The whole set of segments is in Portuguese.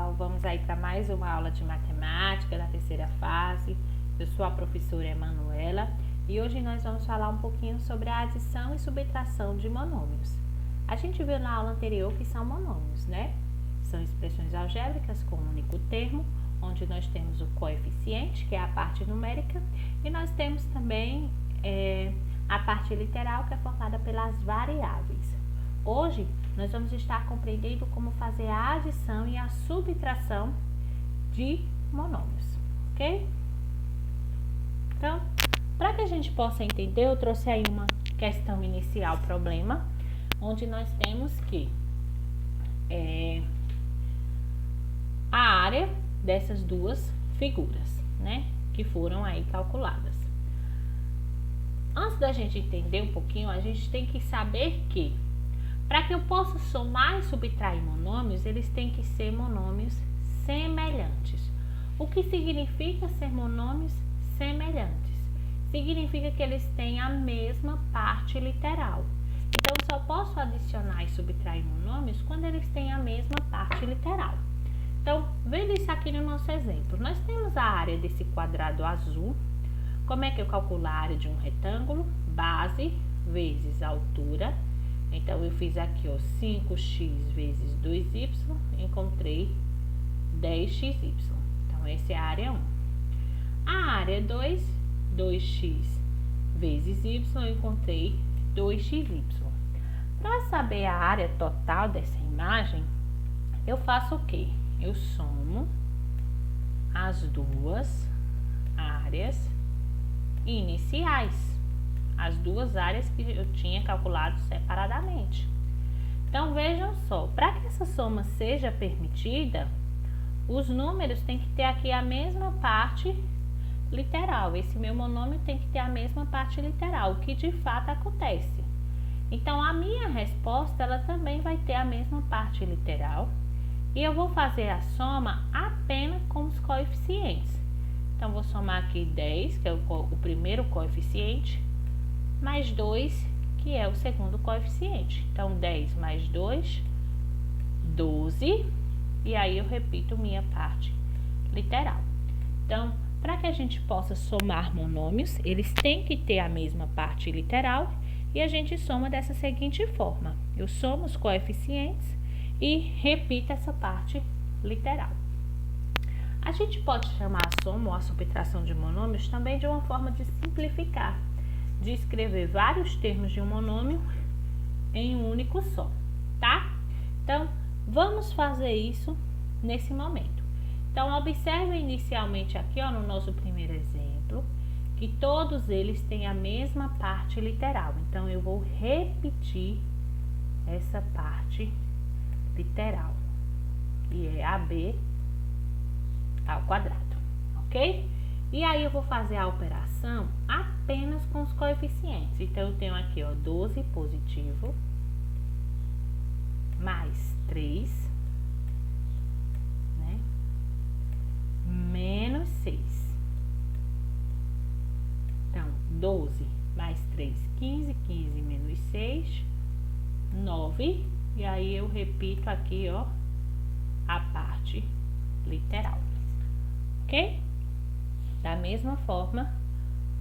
pessoal, vamos aí para mais uma aula de matemática da terceira fase. Eu sou a professora Emanuela e hoje nós vamos falar um pouquinho sobre a adição e subtração de monômios. A gente viu na aula anterior que são monômios, né? São expressões algébricas com um único termo, onde nós temos o coeficiente, que é a parte numérica, e nós temos também a parte literal, que é formada pelas variáveis. Hoje, nós vamos estar compreendendo como fazer a adição e a subtração de monômios, ok? Então, para que a gente possa entender, eu trouxe aí uma questão inicial, problema, onde nós temos que a área dessas duas figuras, né, que foram aí calculadas. Antes da gente entender um pouquinho, a gente tem que saber que para que eu possa somar e subtrair monômios, eles têm que ser monômios semelhantes. O que significa ser monômios semelhantes? Significa que eles têm a mesma parte literal. Então, eu só posso adicionar e subtrair monômios quando eles têm a mesma parte literal. Então, vendo isso aqui no nosso exemplo, nós temos a área desse quadrado azul. Como é que eu calculo a área de um retângulo? Base vezes altura. Então, eu fiz aqui, ó, 5x vezes 2y, encontrei 10xy. Então, essa é a área 1. A área 2, 2x vezes y, eu encontrei 2xy. Para saber a área total dessa imagem, eu faço o quê? Eu somo as duas áreas iniciais. As duas áreas que eu tinha calculado separadamente. Então, vejam só, para que essa soma seja permitida, os números têm que ter aqui a mesma parte literal. Esse meu monômio tem que ter a mesma parte literal, o que de fato acontece. Então, a minha resposta, ela também vai ter a mesma parte literal. E eu vou fazer a soma apenas com os coeficientes. Então, vou somar aqui 10, que é o primeiro coeficiente, mais 2, que é o segundo coeficiente. Então, 10 mais 2, 12, e aí eu repito minha parte literal. Então, para que a gente possa somar monômios, eles têm que ter a mesma parte literal, e a gente soma dessa seguinte forma. Eu somo os coeficientes e repito essa parte literal. A gente pode chamar a soma ou a subtração de monômios também de uma forma de simplificar, de escrever vários termos de um monômio em um único só, tá? Então, vamos fazer isso nesse momento. Então, observe inicialmente aqui, ó, no nosso primeiro exemplo, que todos eles têm a mesma parte literal. Então, eu vou repetir essa parte literal, que é AB ao quadrado, ok? E aí, eu vou fazer a operação apenas com os coeficientes. Então, eu tenho aqui, ó, 12 positivo, mais 3, né? Menos 6. Então, 12 mais 3, 15, 15 menos 6, 9. E aí, eu repito aqui, ó, a parte literal, ok? Da mesma forma,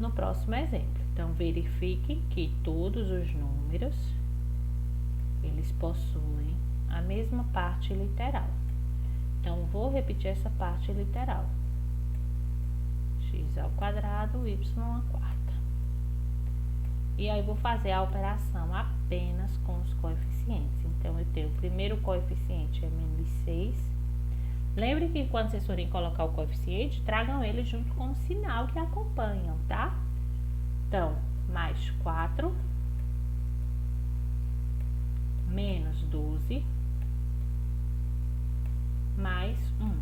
no próximo exemplo. Então, verifique que todos os números, eles possuem a mesma parte literal. Então, vou repetir essa parte literal. X ao quadrado, y à quarta. E aí, vou fazer a operação apenas com os coeficientes. Então, eu tenho o primeiro coeficiente é menos 6. Lembre que quando vocês forem colocar o coeficiente, tragam ele junto com o sinal que acompanham, tá? Então, mais 4, menos 12, mais 1.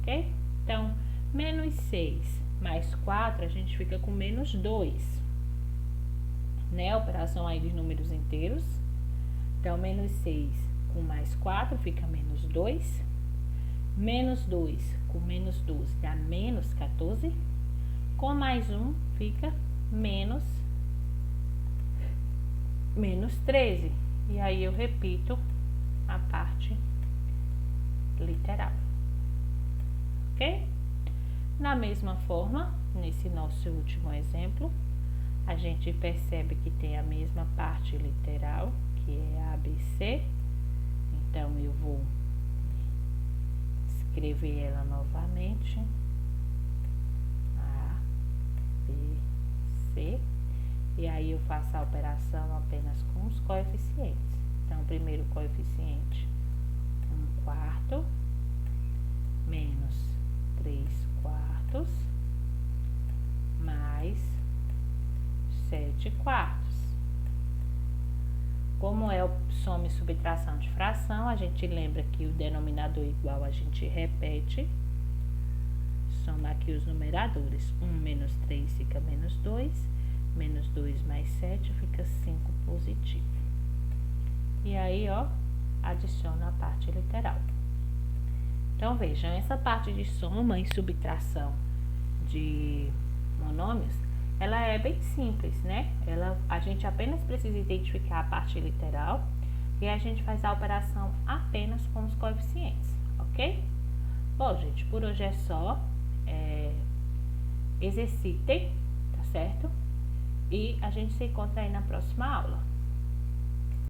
Ok? Então, menos 6 mais 4, a gente fica com menos 2. Né? Operação aí de números inteiros. Então, menos 6 com mais 4 fica menos 2. Menos 2 com menos 12 dá menos 14. Com mais 1 fica menos 13. E aí eu repito a parte Da mesma forma, nesse nosso último exemplo, a gente percebe que tem a mesma parte literal, que é ABC. Então, eu vou escrever ela novamente. A, B, C. E aí, eu faço a operação apenas com os coeficientes. Então, o primeiro coeficiente, 1/4, menos 3/4, mais 7/4. Como é o soma e subtração de fração, a gente lembra que o denominador igual a gente repete. Soma aqui os numeradores. 1 menos 3 fica menos 2. Menos 2 mais 7 fica 5 positivo. E aí, ó, adiciona a parte literal. Então, vejam, essa parte de soma e subtração de monômios, ela é bem simples, né? A gente apenas precisa identificar a parte literal e a gente faz a operação apenas com os coeficientes, ok? Bom, gente, por hoje é só. Exercitem, tá certo? E a gente se encontra aí na próxima aula.